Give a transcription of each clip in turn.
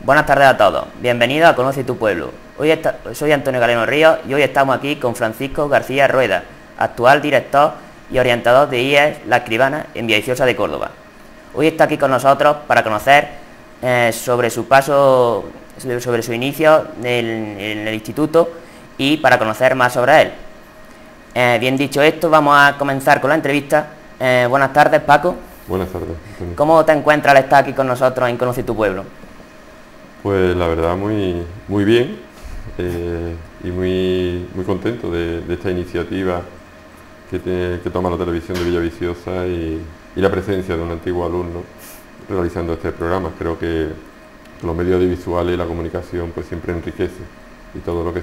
Buenas tardes a todos, bienvenidos a Conoce tu Pueblo. Soy Antonio Galeno Ríos y hoy estamos aquí con Francisco García Rueda, actual director y orientador de IES La Escribana en Villaviciosa de Córdoba. Hoy está aquí con nosotros para conocer sobre su paso, sobre su inicio en el instituto y para conocer más sobre él. Bien dicho esto, vamos a comenzar con la entrevista. Buenas tardes, Paco. Buenas tardes, Antonio. ¿Cómo te encuentras al estar aquí con nosotros en Conoce tu Pueblo? Pues la verdad muy bien y muy contento de esta iniciativa que toma la televisión de Villaviciosa y la presencia de un antiguo alumno realizando este programa. Creo que los medios audiovisuales y la comunicación pues siempre enriquece, y todo lo que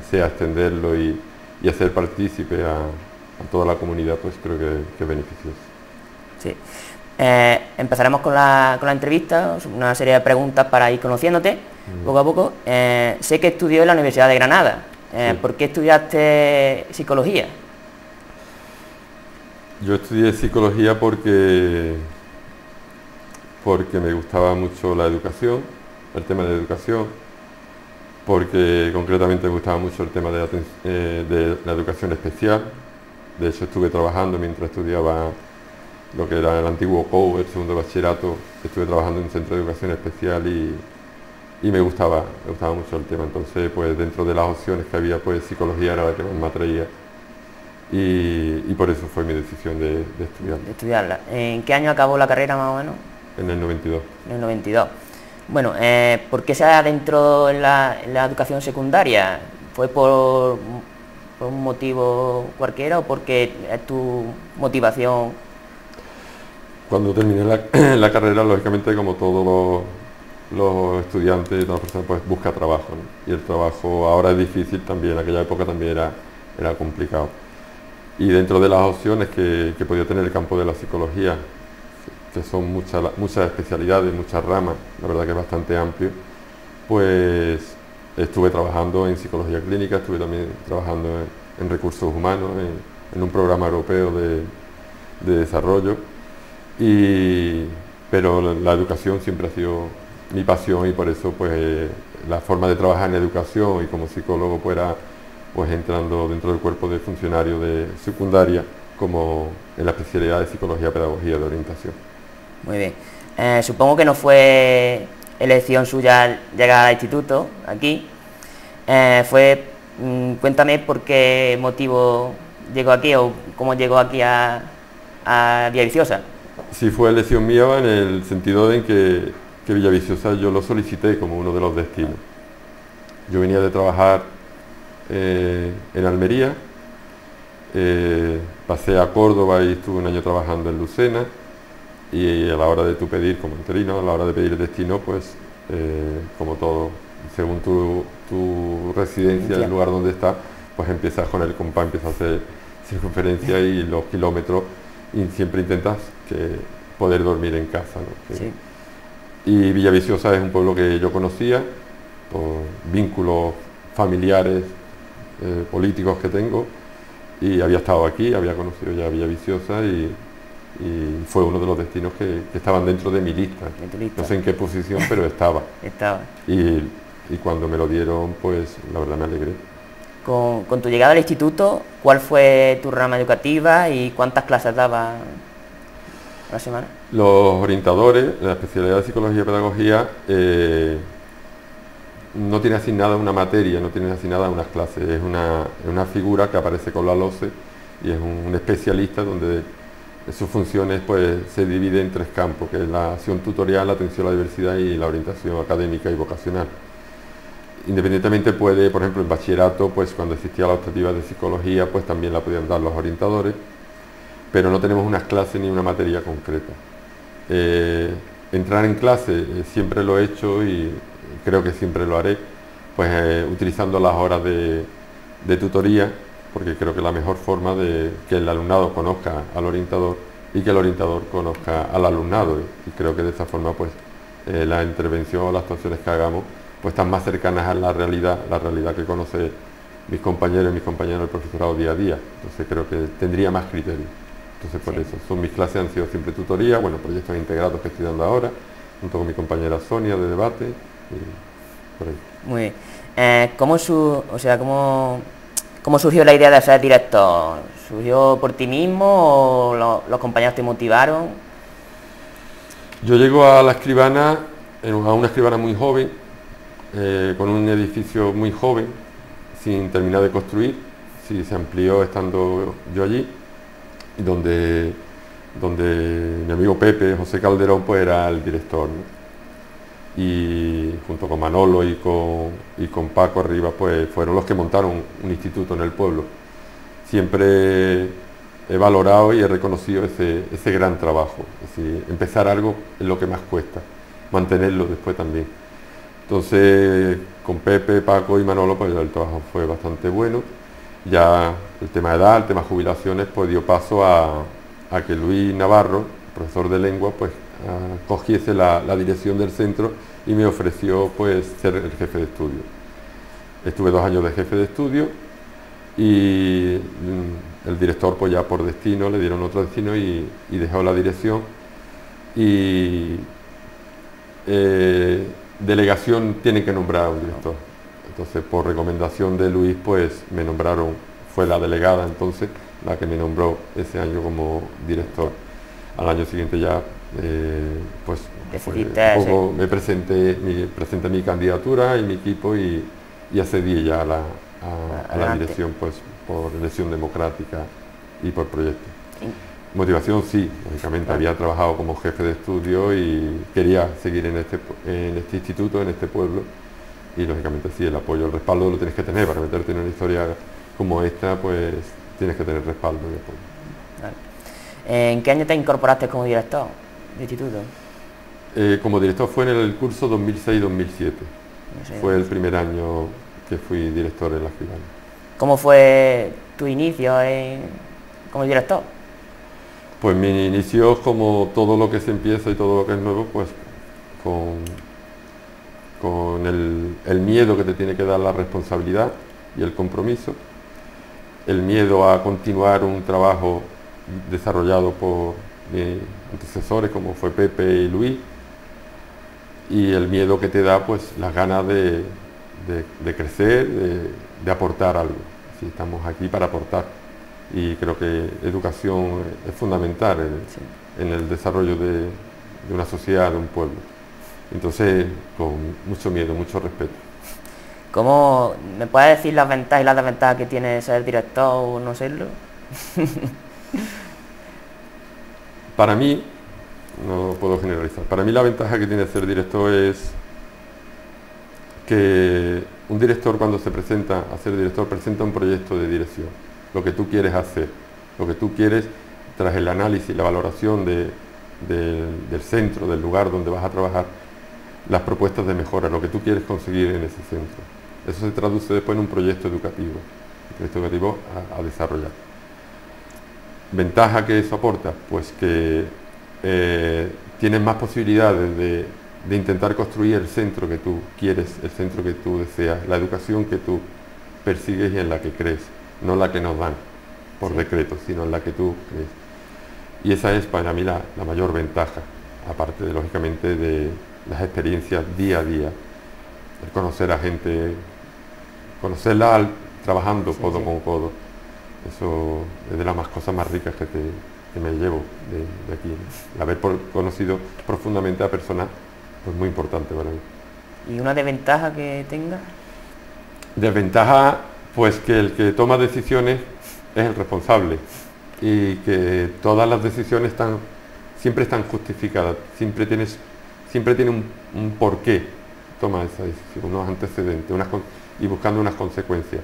sea extenderlo y hacer partícipe a toda la comunidad, pues creo que es beneficioso. Sí. Empezaremos con la entrevista, una serie de preguntas para ir conociéndote poco a poco. Sé que estudió en la Universidad de Granada. Sí. ¿Por qué estudiaste psicología? Yo estudié psicología porque me gustaba mucho la educación, el tema de educación, porque concretamente me gustaba mucho el tema de la educación especial. De hecho, estuve trabajando mientras estudiaba lo que era el antiguo COU, el segundo bachillerato. Estuve trabajando en un centro de educación especial y me gustaba mucho el tema. Entonces, pues dentro de las opciones que había, pues psicología era la que más me atraía, y por eso fue mi decisión de estudiarla. De estudiarla. ¿En qué año acabó la carrera más o menos? En el 92. En el 92. Bueno, ¿por qué se adentró en la educación secundaria? ¿Fue por un motivo cualquiera o porque es tu motivación? Cuando terminé la carrera, lógicamente, como todos los estudiantes, todas las personas, pues busca trabajo, ¿no? Y el trabajo ahora es difícil también, en aquella época también era complicado. Y dentro de las opciones que podía tener el campo de la psicología, que son muchas especialidades, muchas ramas, la verdad que es bastante amplio, pues estuve trabajando en psicología clínica, estuve también trabajando en recursos humanos, en un programa europeo de desarrollo. Pero la educación siempre ha sido mi pasión, y por eso pues la forma de trabajar en educación y como psicólogo pues entrando dentro del cuerpo de funcionarios de secundaria, como en la especialidad de psicología, pedagogía de orientación. Muy bien. Supongo que no fue elección suya llegar al instituto aquí. Cuéntame por qué motivo llegó aquí o cómo llegó aquí a Villaviciosa. Sí, fue elección mía en el sentido de que Villaviciosa yo lo solicité como uno de los destinos. Yo venía de trabajar en Almería, pasé a Córdoba y estuve un año trabajando en Lucena, y a la hora de pedir como interino, a la hora de pedir el destino, pues como todo, según tu residencia, el lugar donde estás, pues empiezas con el compás, empiezas a hacer circunferencia y los kilómetros, y siempre intentas poder dormir en casa, ¿no? Sí. Y Villaviciosa es un pueblo que yo conocía por vínculos familiares, políticos que tengo, y había estado aquí, había conocido ya Villaviciosa y fue uno de los destinos que estaban dentro de mi lista. No sé en qué posición, pero estaba. Y cuando me lo dieron, pues la verdad me alegré. Con tu llegada al instituto, ¿cuál fue tu rama educativa y cuántas clases dabas a la semana? Los orientadores, la especialidad de psicología y pedagogía, no tiene asignada una materia, no tiene asignada unas clases, es una figura que aparece con la LOCE, y es un especialista donde sus funciones pues se dividen en 3 campos, que es la acción tutorial, la atención a la diversidad y la orientación académica y vocacional. Independientemente puede, por ejemplo, en bachillerato, pues cuando existía la optativa de psicología, pues también la podían dar los orientadores, pero no tenemos unas clases ni una materia concreta. Entrar en clase siempre lo he hecho y creo que siempre lo haré, pues utilizando las horas de tutoría, porque creo que es la mejor forma de que el alumnado conozca al orientador y que el orientador conozca al alumnado, y creo que de esa forma pues la intervención o las actuaciones que hagamos pues están más cercanas a la realidad que conoce mis compañeros y mis compañeros del profesorado día a día. Entonces creo que tendría más criterio. Entonces por eso, mis clases han sido siempre tutoría, bueno, proyectos integrados que estoy dando ahora, junto con mi compañera Sonia de debate, por ahí. Muy bien. ¿Cómo surgió la idea de ser director? ¿Surgió por ti mismo o los compañeros te motivaron? Yo llego a la Escribana, a una Escribana muy joven, con un edificio muy joven, sin terminar de construir. Sí, se amplió estando yo allí, donde mi amigo Pepe, José Calderón, pues era el director, ¿no? Y junto con Manolo y con Paco arriba, pues fueron los que montaron un instituto en el pueblo. Siempre he valorado y he reconocido ese gran trabajo. Es decir, empezar algo es lo que más cuesta, mantenerlo después también. Entonces, con Pepe, Paco y Manolo, pues el trabajo fue bastante bueno. Ya el tema de edad, el tema de jubilaciones, pues dio paso a que Luis Navarro, profesor de lengua, pues cogiese la dirección del centro y me ofreció pues ser el jefe de estudio. Estuve 2 años de jefe de estudio y el director pues ya por destino, le dieron otro destino y dejó la dirección. Y delegación tiene que nombrar a un director. Entonces por recomendación de Luis pues me nombraron, fue la delegada entonces la que me nombró ese año como director. Al año siguiente ya pues me presenté mi candidatura y mi equipo y accedí ya a la dirección pues por elección democrática y por proyecto. Motivación sí, lógicamente había trabajado como jefe de estudio y quería seguir en este instituto, en este pueblo, y lógicamente sí, el apoyo, el respaldo lo tienes que tener para meterte en una historia como esta, pues tienes que tener respaldo y apoyo. Vale. ¿En qué año te incorporaste como director de instituto? Como director fue en el curso 2006-2007. Fue el primer año que fui director en la Escribana. ¿Cómo fue tu inicio como director? Pues mi inicio, como todo lo que se empieza y todo lo que es nuevo, pues con el miedo que te tiene que dar la responsabilidad y el compromiso, el miedo a continuar un trabajo desarrollado por mis antecesores como fue Pepe y Luis, y el miedo que te da pues las ganas de crecer, de aportar algo. Si estamos aquí para aportar, y creo que educación es fundamental en el desarrollo de una sociedad, de un pueblo. Entonces, con mucho miedo, mucho respeto. ¿Cómo me puedes decir las ventajas y las desventajas que tiene ser director o no serlo? Para mí, no puedo generalizar, para mí la ventaja que tiene ser director es que un director, cuando se presenta a ser director, presenta un proyecto de dirección, lo que tú quieres hacer, lo que tú quieres tras el análisis y la valoración del centro, del lugar donde vas a trabajar, las propuestas de mejora, lo que tú quieres conseguir en ese centro. Eso se traduce después en un proyecto educativo a desarrollar. ¿Ventaja que eso aporta? Pues que tienes más posibilidades de intentar construir el centro que tú quieres, el centro que tú deseas, la educación que tú persigues y en la que crees, no la que nos dan por decreto, sino en la que tú crees. Y esa es para mí la mayor ventaja, aparte lógicamente de las experiencias día a día, el conocer a gente, conocerla trabajando codo con codo. Eso es de las cosas más ricas que me llevo de aquí, ¿no? El haber conocido profundamente a personas, pues muy importante para mí. ¿Y una desventaja que tenga? Desventaja, pues que el que toma decisiones es el responsable y que todas las decisiones siempre están justificadas, siempre tiene un porqué toma esa decisión, unos antecedentes y buscando unas consecuencias.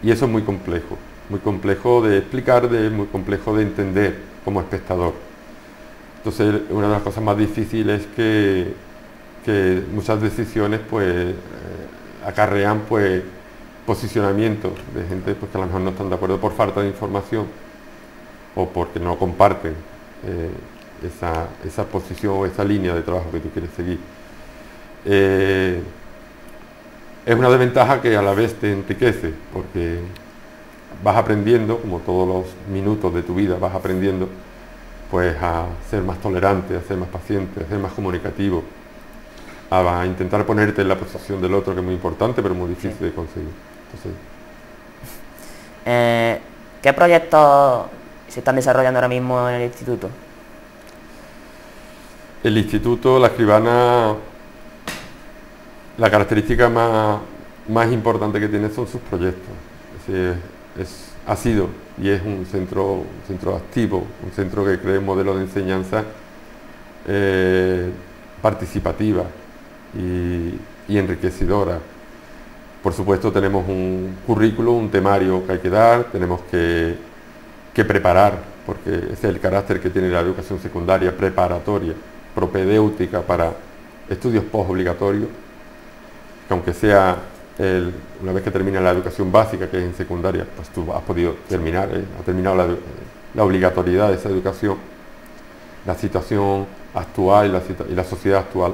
Y eso es muy complejo de explicar, muy complejo de entender como espectador. Entonces, una de las cosas más difíciles es que muchas decisiones pues acarrean pues posicionamientos de gente pues, que a lo mejor no están de acuerdo por falta de información o porque no comparten esa posición o esa línea de trabajo que tú quieres seguir. Es una desventaja que a la vez te enriquece, porque vas aprendiendo, como todos los minutos de tu vida, vas aprendiendo pues a ser más tolerante, a ser más paciente, a ser más comunicativo, a intentar ponerte en la posición del otro, que es muy importante, pero muy difícil de conseguir. Entonces, ¿qué proyectos se están desarrollando ahora mismo en el instituto? el instituto, la escribana, la característica más importante que tiene son sus proyectos. Es decir, ha sido y es un centro activo, un centro que crea un modelo de enseñanza participativa y enriquecedora. Por supuesto tenemos un currículo, un temario que hay que dar, tenemos que preparar, porque ese es el carácter que tiene la educación secundaria, preparatoria, propedéutica para estudios postobligatorios, que aunque sea una vez que termina la educación básica, que es en secundaria, pues tú has podido terminar, ha terminado la obligatoriedad de esa educación. La situación actual y la sociedad actual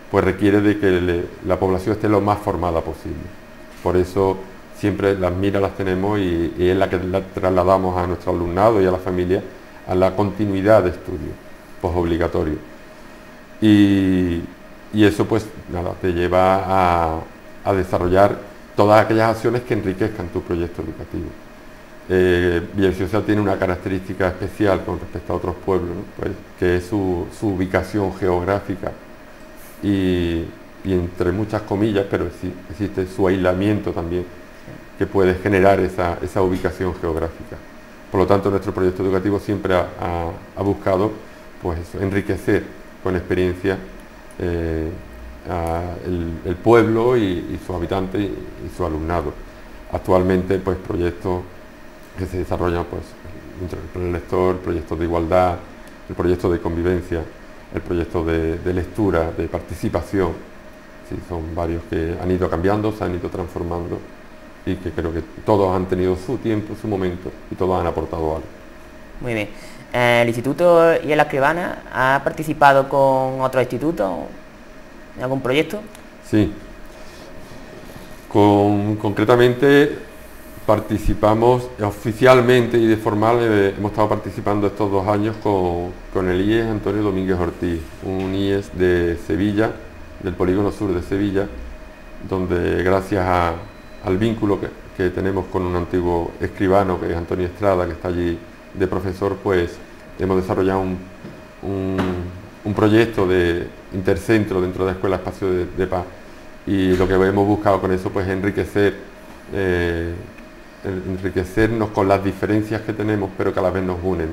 pues requiere de que la población esté lo más formada posible. Por eso siempre las miras las tenemos y es la que la trasladamos a nuestro alumnado y a la familia a la continuidad de estudio posobligatorio. Y eso pues nada, te lleva a desarrollar todas aquellas acciones que enriquezcan tu proyecto educativo. Villaviciosa tiene una característica especial con respecto a otros pueblos, ¿no? Pues, que es su ubicación geográfica y entre muchas comillas, pero existe su aislamiento también, que puede generar esa ubicación geográfica. Por lo tanto, nuestro proyecto educativo siempre ha buscado pues eso, enriquecer con experiencia el pueblo y sus habitantes y su alumnado. Actualmente, pues proyectos que se desarrollan pues, el lector, proyectos de igualdad, el proyecto de convivencia, el proyecto de lectura, de participación. Sí, son varios que han ido cambiando, se han ido transformando y que creo que todos han tenido su tiempo, su momento y todos han aportado algo. Muy bien. ¿El instituto y la escribana ha participado con otros institutos en algún proyecto? Sí. Concretamente participamos oficialmente y de formal, hemos estado participando estos 2 años con el IES Antonio Domínguez Ortiz, un IES de Sevilla, del polígono sur de Sevilla, donde gracias al vínculo que tenemos con un antiguo escribano, que es Antonio Estrada, que está allí de profesor, pues hemos desarrollado un proyecto de intercentro dentro de la Escuela Espacio de Paz, y lo que hemos buscado con eso pues enriquecernos con las diferencias que tenemos, pero que a la vez nos unen.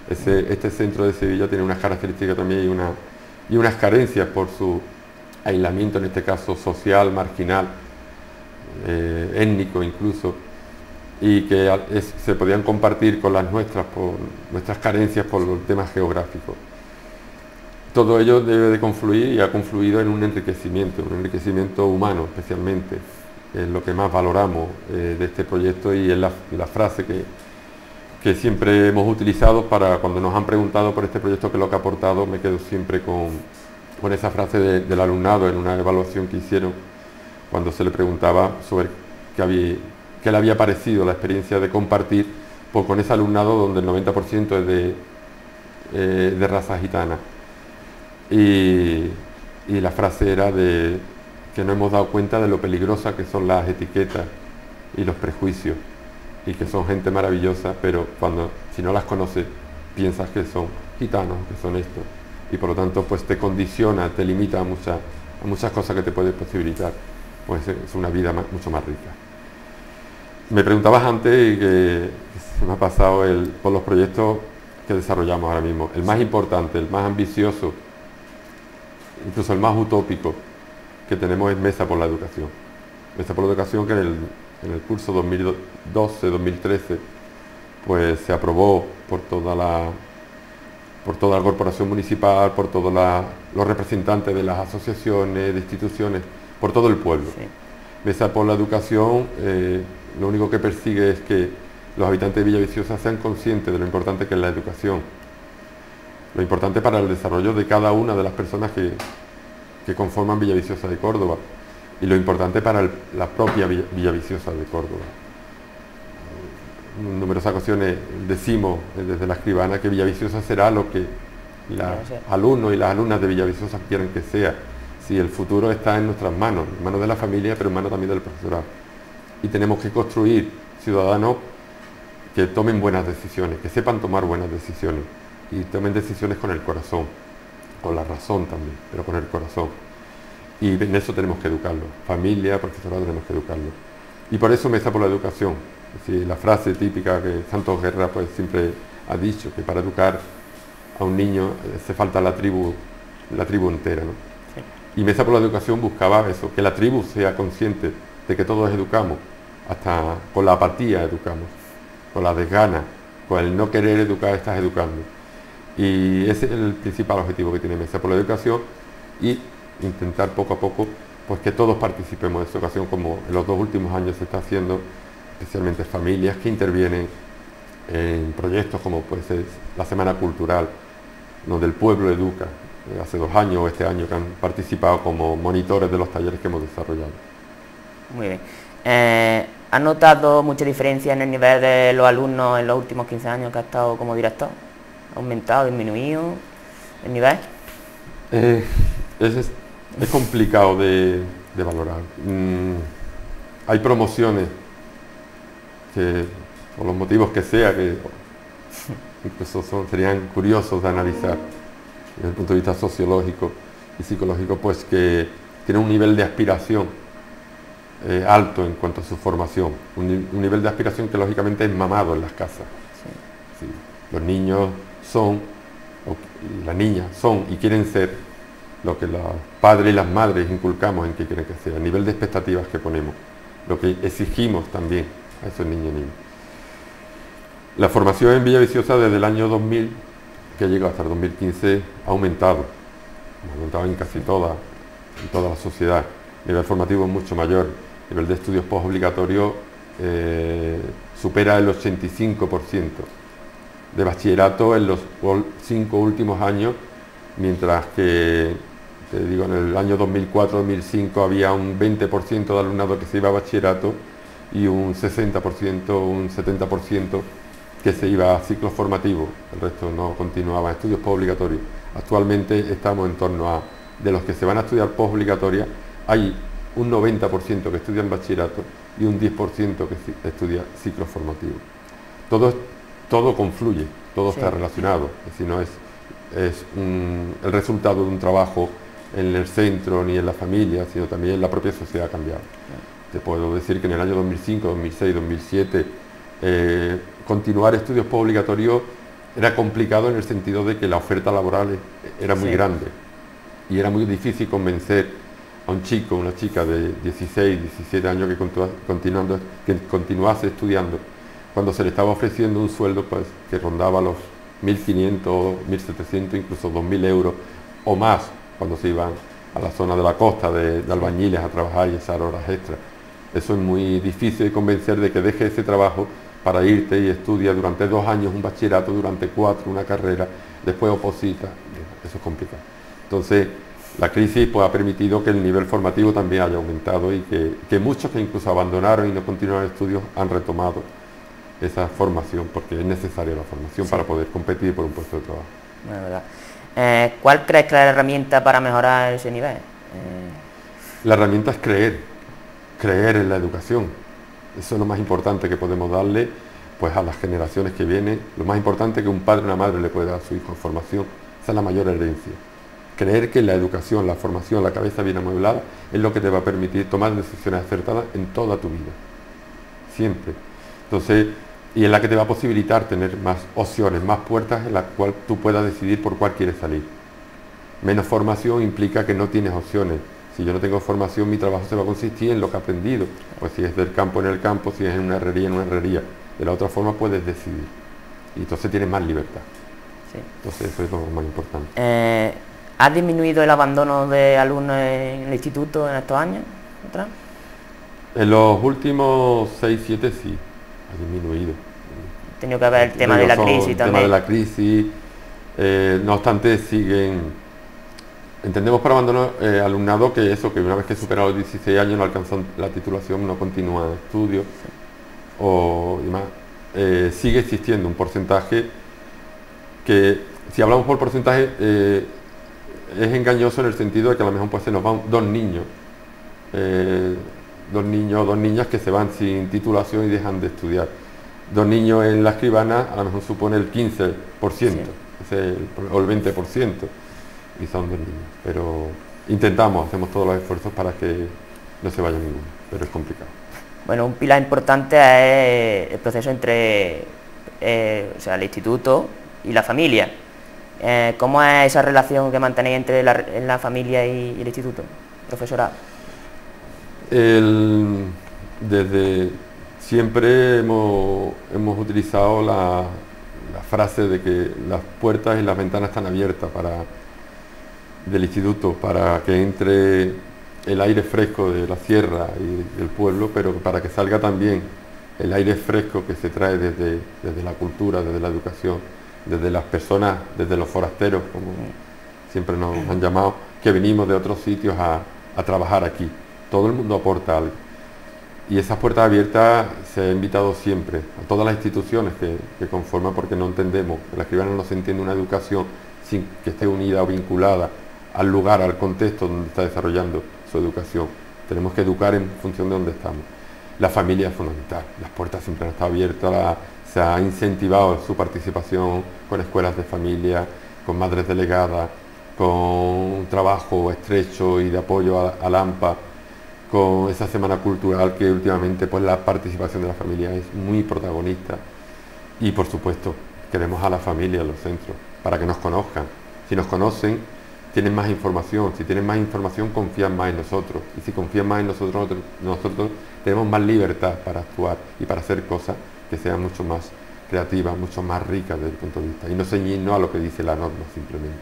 Este centro de Sevilla tiene unas características también y unas carencias por su aislamiento, en este caso social, marginal, étnico incluso, y que se podían compartir con las nuestras, por nuestras carencias por los temas geográficos. Todo ello debe de confluir y ha confluido en un enriquecimiento humano especialmente. Es lo que más valoramos de este proyecto y es la frase que siempre hemos utilizado para cuando nos han preguntado por este proyecto qué es lo que ha aportado. Me quedo siempre con esa frase del alumnado en una evaluación que hicieron cuando se le preguntaba sobre qué le había parecido la experiencia de compartir pues, con ese alumnado donde el 90% es de raza gitana. Y la frase era que no hemos dado cuenta de lo peligrosa que son las etiquetas y los prejuicios, y que son gente maravillosa, pero si no las conoces piensas que son gitanos, que son esto, y por lo tanto pues te condiciona, te limita a muchas cosas que te puede posibilitar pues es una vida mucho más rica. Me preguntabas antes y que se me ha pasado por los proyectos que desarrollamos ahora mismo. El más importante, el más ambicioso, incluso el más utópico que tenemos es Mesa por la Educación. Mesa por la Educación, que en el curso 2012-2013 pues se aprobó por toda la corporación municipal, por todos los representantes de las asociaciones, de instituciones, por todo el pueblo. Sí. Mesa por la Educación lo único que persigue es que los habitantes de Villaviciosa sean conscientes de lo importante que es la educación, lo importante para el desarrollo de cada una de las personas que conforman Villaviciosa de Córdoba y lo importante para la propia Villaviciosa de Córdoba. En numerosas ocasiones decimos desde la escribana que Villaviciosa será lo que los alumnos y las alumnas de Villaviciosa quieren que sea. Sí, el futuro está en nuestras manos, en manos de la familia, pero en manos también del profesorado. Y tenemos que construir ciudadanos que tomen buenas decisiones, que sepan tomar buenas decisiones y tomen decisiones con el corazón, con la razón también, pero con el corazón. Y en eso tenemos que educarlo. Familia, profesorado, tenemos que educarlo. Y por eso Mesa por la Educación. Es decir, la frase típica que Santos Guerra pues siempre ha dicho, que para educar a un niño hace falta la tribu entera, ¿no? Sí. Y Mesa por la Educación buscaba eso, que la tribu sea consciente de que todos educamos, hasta con la apatía educamos, con la desgana, con el no querer educar estás educando. Y ese es el principal objetivo que tiene Mesa por la Educación, y intentar poco a poco pues que todos participemos de esta ocasión, como en los 2 últimos años se está haciendo, especialmente familias que intervienen en proyectos como puede ser la Semana Cultural, donde el pueblo educa, hace 2 años o este año, que han participado como monitores de los talleres que hemos desarrollado. Muy bien. ¿Has notado mucha diferencia en el nivel de los alumnos en los últimos 15 años que has estado como director? ¿Ha aumentado, disminuido el nivel? Es complicado de valorar. Hay promociones que, por los motivos que sea, que incluso serían curiosos de analizar desde el punto de vista sociológico y psicológico, pues que tienen un nivel de aspiración alto en cuanto a su formación, un nivel de aspiración que lógicamente es mamado en las casas. Sí. Sí. Los niños son, y las niñas son y quieren ser lo que los padres y las madres inculcamos en que quieren que sea, el nivel de expectativas que ponemos, lo que exigimos también a esos niños y niñas. La formación en Villaviciosa desde el año 2000, que llegó hasta el 2015, ha aumentado en casi en toda la sociedad. El nivel formativo es mucho mayor, el nivel de estudios postobligatorios supera el 85%, de bachillerato en los 5 últimos años, mientras que, te digo, en el año 2004-2005 había un 20% de alumnado que se iba a bachillerato y un 60%, un 70% que se iba a ciclos formativos, el resto no continuaba estudios postobligatorios. Actualmente estamos en torno a, de los que se van a estudiar postobligatoria, hay un 90% que estudian bachillerato y un 10% que estudia ciclos formativos. Todo confluye, todo está relacionado, es decir, no es el resultado de un trabajo en el centro ni en la familia, sino también la propia sociedad ha cambiado. Te puedo decir que en el año 2005, 2006, 2007 continuar estudios postobligatorios era complicado en el sentido de que la oferta laboral era muy grande y era muy difícil convencer a un chico, una chica de 16, 17 años que continuase estudiando cuando se le estaba ofreciendo un sueldo pues, que rondaba los 1.500, 1.700, incluso 2.000 euros o más cuando se iban a la zona de la costa de albañiles a trabajar y esas horas extras. Eso es muy difícil de convencer de que deje ese trabajo para irte y estudia durante 2 años un bachillerato, durante 4 una carrera, después oposita. Eso es complicado. Entonces, la crisis pues, ha permitido que el nivel formativo también haya aumentado y que muchos que incluso abandonaron y no continuaron estudios han retomado esa formación, porque es necesaria la formación para poder competir por un puesto de trabajo. Es verdad. ¿Cuál crees que es la herramienta para mejorar ese nivel? La herramienta es creer en la educación. Eso es lo más importante que podemos darle pues, a las generaciones que vienen. Lo más importante que un padre o una madre le puede dar a su hijo en formación. Esa es la mayor herencia. Creer que la educación, la formación, la cabeza bien amueblada es lo que te va a permitir tomar decisiones acertadas en toda tu vida. Siempre. Entonces, y es la que te va a posibilitar tener más opciones, más puertas en las cuales tú puedas decidir por cuál quieres salir. Menos formación implica que no tienes opciones. Si yo no tengo formación, mi trabajo se va a consistir en lo que he aprendido. Pues si es del campo en el campo, si es en una herrería. De la otra forma puedes decidir. Y entonces tienes más libertad. Sí. Entonces eso es lo más importante. ¿Ha disminuido el abandono de alumnos en el instituto en estos años? ¿Otra? En los últimos 6, 7 sí, ha disminuido. Ha tenido que haber el tema de la crisis también. El tema de la crisis, no obstante siguen... Entendemos por abandono alumnado que eso, que una vez que supera los 16 años no alcanzan la titulación, no continúan estudios o demás. Sigue existiendo un porcentaje que, si hablamos por porcentaje, es engañoso en el sentido de que a lo mejor pues se nos van dos niños o dos niñas que se van sin titulación y dejan de estudiar. Dos niños en la escribana a lo mejor supone el 15%, Sí. o el 20%, y son dos niños. Pero hacemos todos los esfuerzos para que no se vaya ninguno, pero es complicado. Bueno, un pilar importante es el proceso entre o sea, el instituto y la familia. ¿Cómo es esa relación que mantenéis entre la familia y el instituto, profesorado? Desde siempre hemos utilizado la frase de que las puertas y las ventanas están abiertas del instituto para que entre el aire fresco de la sierra y del pueblo, pero para que salga también el aire fresco que se trae desde la cultura, desde la educación, desde las personas, desde los forasteros, como siempre nos han llamado, que venimos de otros sitios a trabajar aquí. Todo el mundo aporta algo. Y esas puertas abiertas se ha invitado siempre a todas las instituciones que conforman, porque no entendemos, en la escribana no se entiende una educación sin que esté unida o vinculada al lugar, al contexto donde está desarrollando su educación. Tenemos que educar en función de donde estamos. La familia es fundamental, las puertas siempre han estado abiertas, se ha incentivado su participación con escuelas de familia, con madres delegadas, con un trabajo estrecho y de apoyo al AMPA, con esa semana cultural que últimamente pues la participación de la familia es muy protagonista. Y por supuesto queremos a la familia en los centros para que nos conozcan. Si nos conocen, tienen más información. Si tienen más información, confían más en nosotros. Y si confían más en nosotros tenemos más libertad para actuar y para hacer cosas que sean mucho más creativas, mucho más ricas desde el punto de vista. Y no ceñirnos a lo que dice la norma simplemente.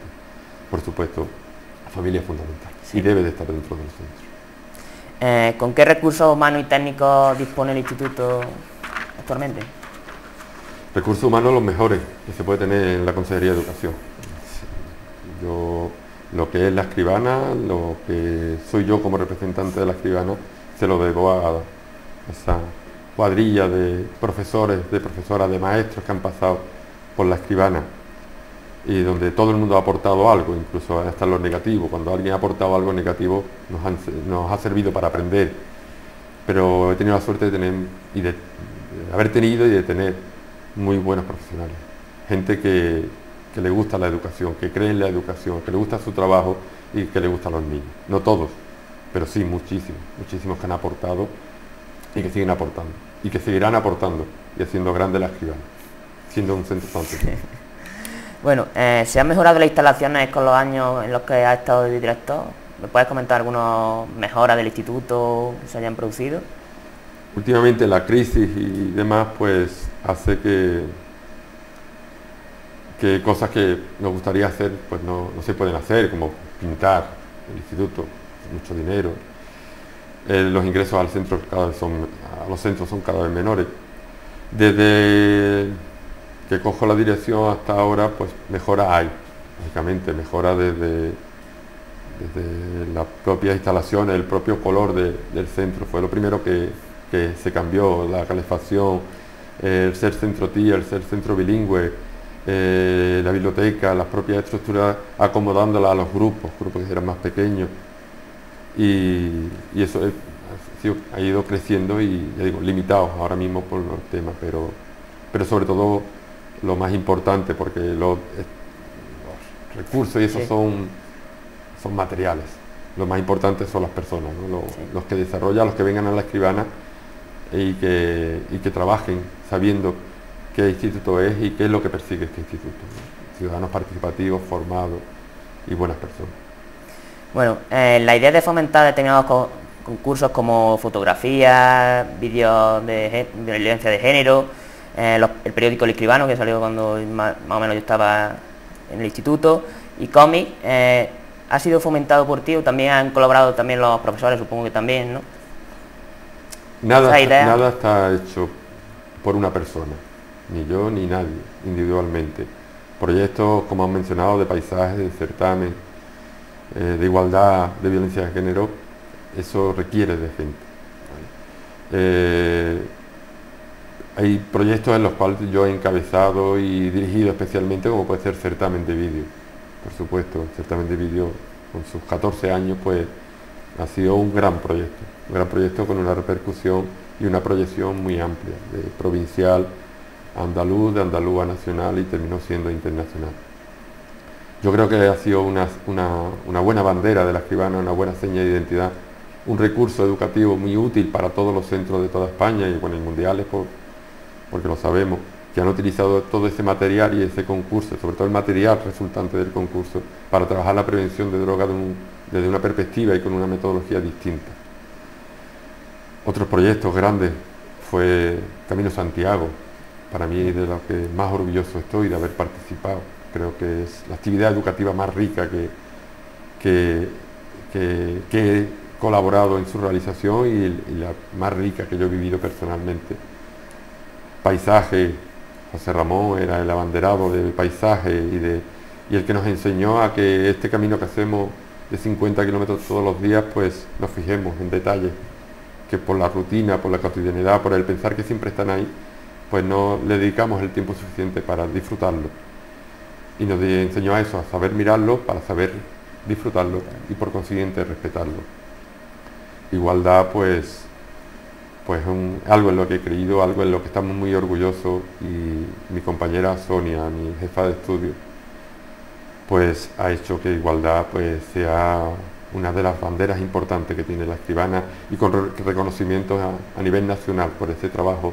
Por supuesto, la familia es fundamental, sí, y debe de estar dentro de los centros. ¿Con qué recursos humanos y técnicos dispone el instituto actualmente? Recursos humanos los mejores que se puede tener en la Consejería de Educación. Lo que es la escribana, lo que soy yo como representante de la escribana, se lo debo a esa cuadrilla de profesores, de profesoras, de maestros que han pasado por la escribana y donde todo el mundo ha aportado algo, incluso hasta lo negativo. Cuando alguien ha aportado algo negativo nos ha servido para aprender. Pero he tenido la suerte de haber tenido y de tener muy buenos profesionales. Gente que le gusta la educación, que cree en la educación, que le gusta su trabajo y que le gustan los niños. No todos, pero sí muchísimos que han aportado y que siguen aportando. Y que seguirán aportando y haciendo grande la escribana, siendo un centro tan pequeño. Bueno, ¿se han mejorado las instalaciones con los años en los que has estado de director? ¿Me puedes comentar algunas mejoras del instituto que se hayan producido? Últimamente la crisis y demás pues hace que cosas que nos gustaría hacer pues no se pueden hacer, como pintar el instituto, mucho dinero. Los ingresos a los centros son cada vez menores. Desde que cojo la dirección hasta ahora, pues mejora hay, lógicamente, mejora desde las propias instalaciones, el propio color del centro. Fue lo primero que se cambió, la calefacción, el ser centro TIA, el ser centro bilingüe, la biblioteca, las propias estructuras, acomodándolas a los grupos que eran más pequeños. Y eso ha ido creciendo y, ya digo, limitados ahora mismo por los temas, pero sobre todo lo más importante, porque los recursos y esos son materiales. Lo más importante son las personas, ¿no? Los que desarrollan, los que vengan a la escribana y que trabajen sabiendo qué instituto es y qué es lo que persigue este instituto, ¿no? Ciudadanos participativos, formados y buenas personas. Bueno, la idea de fomentar determinados concursos como fotografía, vídeos de violencia de género, el periódico El Escribano, que salió cuando más o menos yo estaba en el instituto, y cómic, ¿ha sido fomentado por ti o también han colaborado también los profesores? Supongo que también, ¿no? Nada está hecho por una persona, ni yo ni nadie, individualmente. Proyectos, como han mencionado, de paisajes, de certamen, de igualdad, de violencia de género, eso requiere de gente. Hay proyectos en los cuales yo he encabezado y dirigido especialmente, como puede ser certamen de vídeo. por supuesto. El certamen de vídeo con sus 14 años pues ha sido un gran proyecto con una repercusión y una proyección muy amplia, de provincial a andaluz, de andaluz a nacional y terminó siendo internacional. Yo creo que ha sido una buena bandera de la escribana, una buena seña de identidad, un recurso educativo muy útil para todos los centros de toda España y bueno, y mundiales, porque lo sabemos, que han utilizado todo ese material y ese concurso, sobre todo el material resultante del concurso, para trabajar la prevención de drogas desde una perspectiva y con una metodología distinta. Otros proyectos grandes fue Camino Santiago, para mí de lo que más orgulloso estoy de haber participado. Creo que es la actividad educativa más rica que he colaborado en su realización y la más rica que yo he vivido personalmente. Paisaje, José Ramón era el abanderado del paisaje y el que nos enseñó a que este camino que hacemos de 50 kilómetros todos los días, pues nos fijemos en detalles, que por la rutina, por la cotidianidad, por el pensar que siempre están ahí, pues no le dedicamos el tiempo suficiente para disfrutarlo. Y nos enseñó a eso, a saber mirarlo para saber disfrutarlo y por consiguiente respetarlo. Igualdad, pues algo en lo que he creído, algo en lo que estamos muy orgullosos, y mi compañera Sonia, mi jefa de estudio, pues ha hecho que igualdad pues sea una de las banderas importantes que tiene la escribana y con reconocimientos a nivel nacional por ese trabajo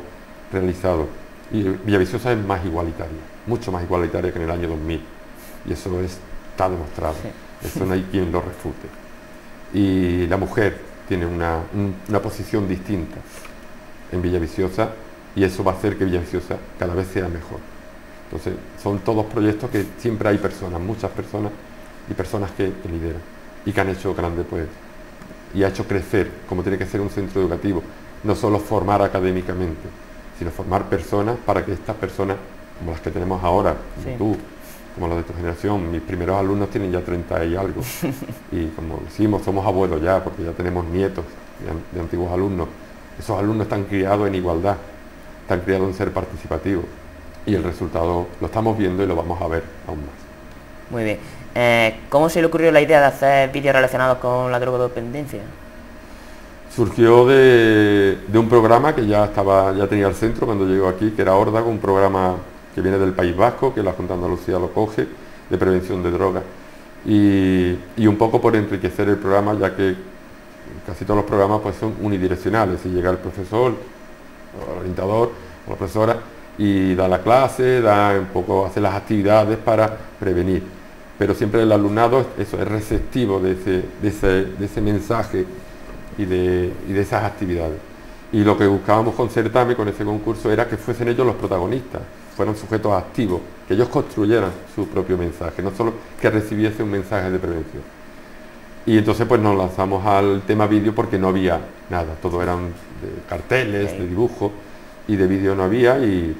realizado. Y Villaviciosa es más igualitaria, mucho más igualitaria que en el año 2000, y eso está demostrado, eso no hay quien lo refute. Y la mujer tiene una posición distinta en Villaviciosa, y eso va a hacer que Villaviciosa cada vez sea mejor. Entonces son todos proyectos que siempre hay personas, muchas personas, y personas que lideran y que han hecho grande, pues, y ha hecho crecer, como tiene que ser un centro educativo, no solo formar académicamente, sino formar personas para que estas personas, como las que tenemos ahora, como tú, como los de tu generación, mis primeros alumnos tienen ya 30 y algo, y como decimos, somos abuelos ya, porque ya tenemos nietos de antiguos alumnos. Esos alumnos están criados en igualdad, están criados en ser participativos, y el resultado lo estamos viendo y lo vamos a ver aún más. Muy bien. ¿Cómo se le ocurrió la idea de hacer vídeos relacionados con la drogodependencia? Surgió de un programa que ya tenía el centro cuando llegó aquí, que era Órdago, un programa que viene del País Vasco, que la Junta de Andalucía lo coge, de prevención de drogas. Y un poco por enriquecer el programa, ya que casi todos los programas pues son unidireccionales, y llega el profesor, o el orientador, o la profesora, y da la clase, hace las actividades para prevenir. Pero siempre el alumnado es receptivo de ese mensaje y de esas actividades. Y lo que buscábamos con Certamen, con ese concurso, era que fuesen ellos los protagonistas, fueran sujetos activos, que ellos construyeran su propio mensaje, no solo que recibiese un mensaje de prevención. Y entonces pues nos lanzamos al tema vídeo porque no había nada, todo eran de carteles, de dibujo, y de vídeo no había, y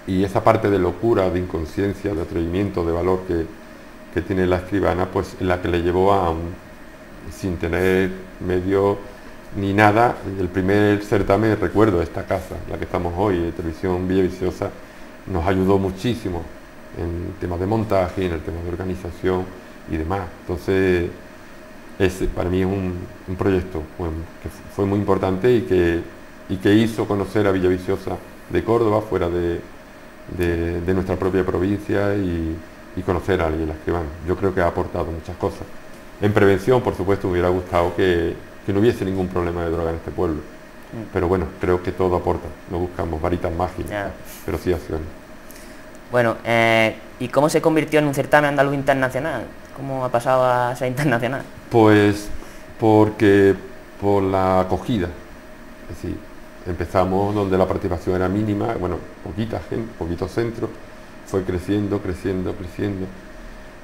esa parte de locura, de inconsciencia, de atrevimiento, de valor que tiene la escribana, pues es la que le llevó sin tener medio ni nada, el primer certamen, recuerdo, esta casa, la que estamos hoy, Televisión Villaviciosa, nos ayudó muchísimo en temas de montaje, en el tema de organización y demás. Entonces, ese para mí es un proyecto que fue muy importante y que hizo conocer a Villaviciosa de Córdoba, fuera de nuestra propia provincia, y conocer a alguien, la escribana. Yo creo que ha aportado muchas cosas. En prevención, por supuesto, me hubiera gustado que no hubiese ningún problema de droga en este pueblo. Pero bueno, creo que todo aporta. No buscamos varitas mágicas, pero sí acciones. Bueno, ¿y cómo se convirtió en un certamen andaluz internacional? ¿Cómo ha pasado a ser internacional? Pues porque por la acogida. Es decir, empezamos donde la participación era mínima, bueno, poquita gente, poquitos centros, fue creciendo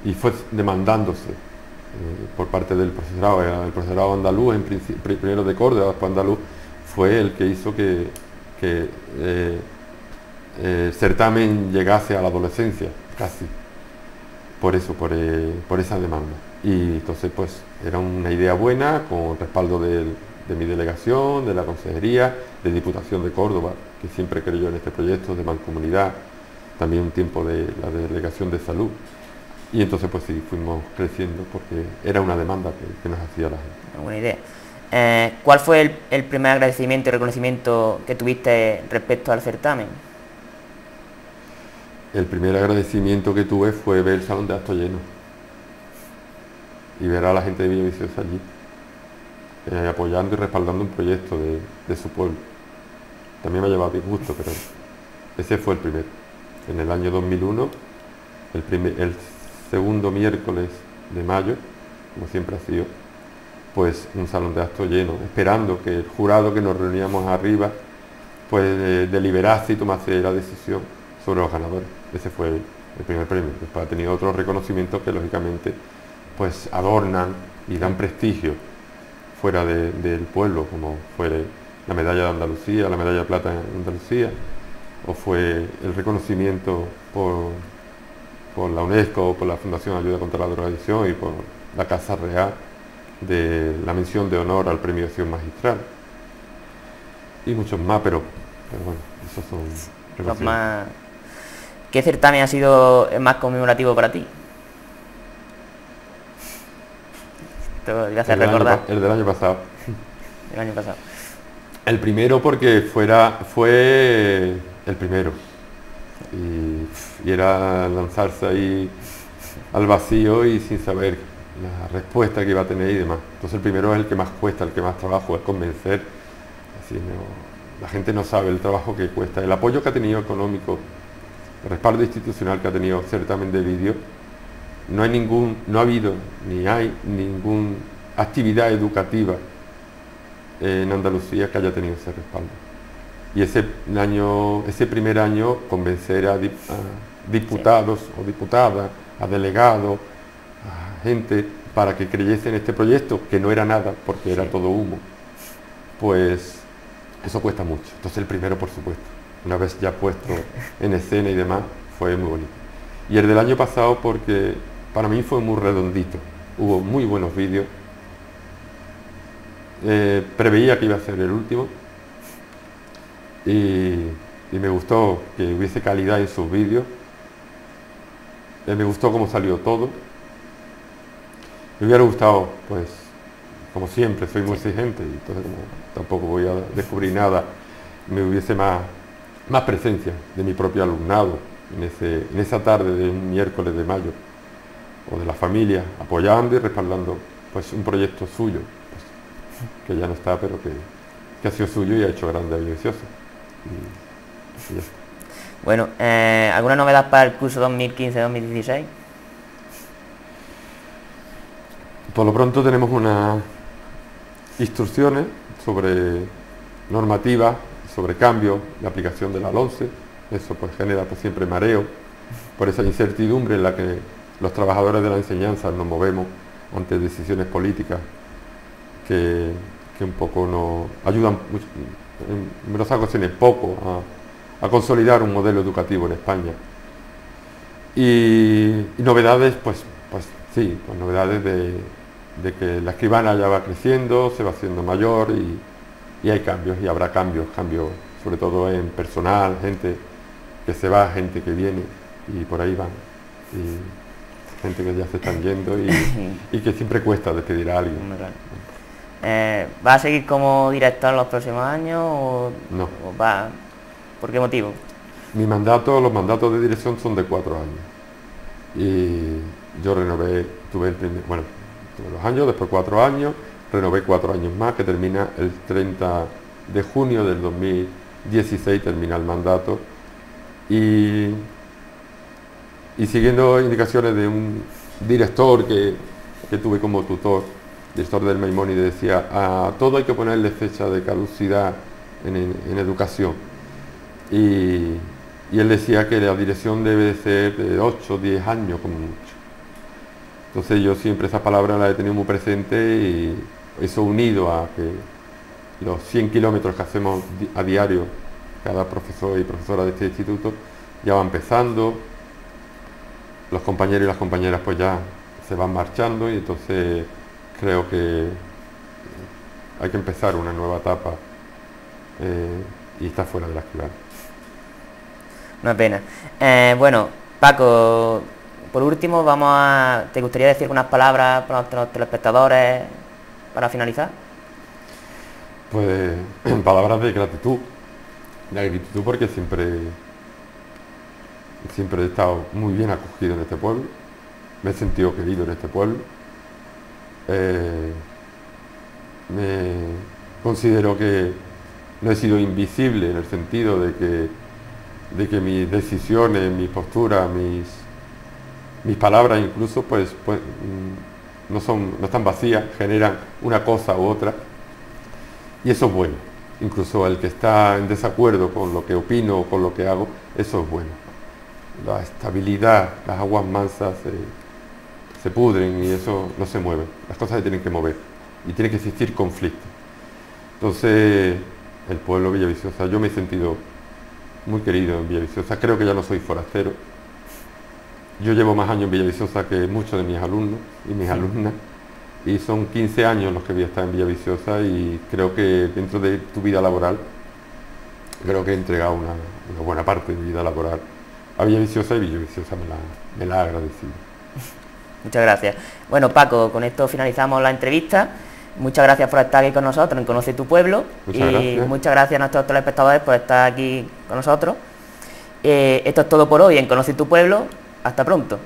y fue demandándose por parte del profesorado. El profesorado andaluz, primero de Córdoba, después andaluz, fue el que hizo que el certamen llegase a la adolescencia, casi, por eso, por esa demanda. Y entonces pues era una idea buena, con respaldo de mi delegación, de la consejería, de Diputación de Córdoba, que siempre creyó en este proyecto, de Mancomunidad, también un tiempo de la delegación de salud. Y entonces pues sí, fuimos creciendo porque era una demanda que nos hacía la gente. Una buena idea. ¿Cuál fue el primer agradecimiento y reconocimiento que tuviste respecto al certamen? El primer agradecimiento que tuve fue ver el salón de actos lleno y ver a la gente de Villaviciosa allí, apoyando y respaldando un proyecto de su pueblo. También me ha llevado disgusto, pero ese fue el primero. En el año 2001, el segundo miércoles de mayo, como siempre ha sido, pues un salón de actos lleno, esperando que el jurado que nos reuníamos arriba pues deliberase y tomase la decisión sobre los ganadores. Ese fue el primer premio. Después ha tenido otros reconocimientos que lógicamente pues adornan y dan prestigio fuera del pueblo, como fue la medalla de Andalucía, la medalla de plata en Andalucía, o fue el reconocimiento por la UNESCO, por la Fundación Ayuda contra la Drogadicción y por la Casa Real de la mención de honor al Premio de Acción Magistral. Y muchos más, pero bueno, esos son Los más... ¿Qué certamen ha sido el más conmemorativo para ti? Te voy a hacer recordar. El del año pasado. El año pasado. El primero porque fue el primero. Y era lanzarse ahí al vacío y sin saber la respuesta que iba a tener y demás. Entonces el primero es el que más cuesta, el que más trabajo, es convencer. Así, la gente no sabe el trabajo que cuesta. El apoyo que ha tenido económico, el respaldo institucional que ha tenido certamen de vídeo, no ha habido ni hay ninguna actividad educativa en Andalucía que haya tenido ese respaldo. Y ese primer año convencer a diputados o diputadas, a delegados, a gente para que creyese en este proyecto, que no era nada porque era todo humo, pues eso cuesta mucho. Entonces el primero, por supuesto, una vez ya puesto en escena y demás, fue muy bonito. Y el del año pasado porque para mí fue muy redondito, hubo muy buenos vídeos, preveía que iba a ser el último y me gustó que hubiese calidad en sus vídeos, me gustó cómo salió todo. Me hubiera gustado, pues, como siempre, soy muy exigente y entonces como tampoco voy a descubrir nada, me hubiese más presencia de mi propio alumnado en esa tarde de un miércoles de mayo, o de la familia, apoyando y respaldando pues un proyecto suyo, pues, que ya no está, pero que ha sido suyo y ha hecho grande a Villaviciosa. Y ya está. Bueno, ¿alguna novedad para el curso 2015-2016? Por lo pronto tenemos unas instrucciones sobre normativas, sobre cambios de aplicación de la LONCE. Eso pues genera pues, siempre mareo por esa incertidumbre en la que los trabajadores de la enseñanza nos movemos ante decisiones políticas que un poco nos ayudan en numerosas ocasiones poco a consolidar un modelo educativo en España. Y novedades, pues sí, pues novedades de que la escribana ya va creciendo, se va haciendo mayor y hay cambios y habrá cambios sobre todo en personal, gente que se va, gente que viene y por ahí van. Y gente que ya se están yendo y que siempre cuesta despedir a alguien. ¿Va a seguir como director los próximos años o, no. o va? ¿Por qué motivo? Los mandatos de dirección son de 4 años. Y yo renové, tuve 2 años, después 4 años, renové 4 años más, que termina el 30 de junio del 2016, termina el mandato. Y siguiendo indicaciones de un director que tuve como tutor, director del Maimónides, decía, a todo hay que ponerle fecha de caducidad en educación. Y él decía que la dirección debe de ser de 8 o 10 años como mucho. Entonces yo siempre esa palabra la he tenido muy presente y eso unido a que los 100 kilómetros que hacemos a diario cada profesor y profesora de este instituto ya va empezando, los compañeros y las compañeras pues ya se van marchando y entonces creo que hay que empezar una nueva etapa y está fuera de la escribana. Una pena. Bueno, Paco, por último, ¿te gustaría decir algunas palabras para nuestros telespectadores para finalizar? Pues palabras de gratitud porque siempre he estado muy bien acogido en este pueblo, me he sentido querido en este pueblo, me considero que no he sido invisible en el sentido de que mis decisiones, mis posturas, mis palabras incluso no están vacías, generan una cosa u otra, y eso es bueno. Incluso el que está en desacuerdo con lo que opino o con lo que hago, eso es bueno. La estabilidad, las aguas mansas se pudren y eso no se mueve. Las cosas se tienen que mover y tiene que existir conflicto. Entonces, el pueblo de Villaviciosa, yo me he sentido muy querido en Villaviciosa. Creo que ya no soy forastero. Yo llevo más años en Villaviciosa que muchos de mis alumnos y mis alumnas. Y son 15 años los que voy a estar en Villaviciosa y creo que dentro de tu vida laboral, creo que he entregado una buena parte de mi vida laboral a Villaviciosa y Villaviciosa me la ha agradecido. Muchas gracias. Bueno, Paco, con esto finalizamos la entrevista. Muchas gracias por estar aquí con nosotros en Conoce tu Pueblo. Muchas gracias a nuestros telespectadores por estar aquí con nosotros. Esto es todo por hoy en Conoce tu Pueblo. Hasta pronto.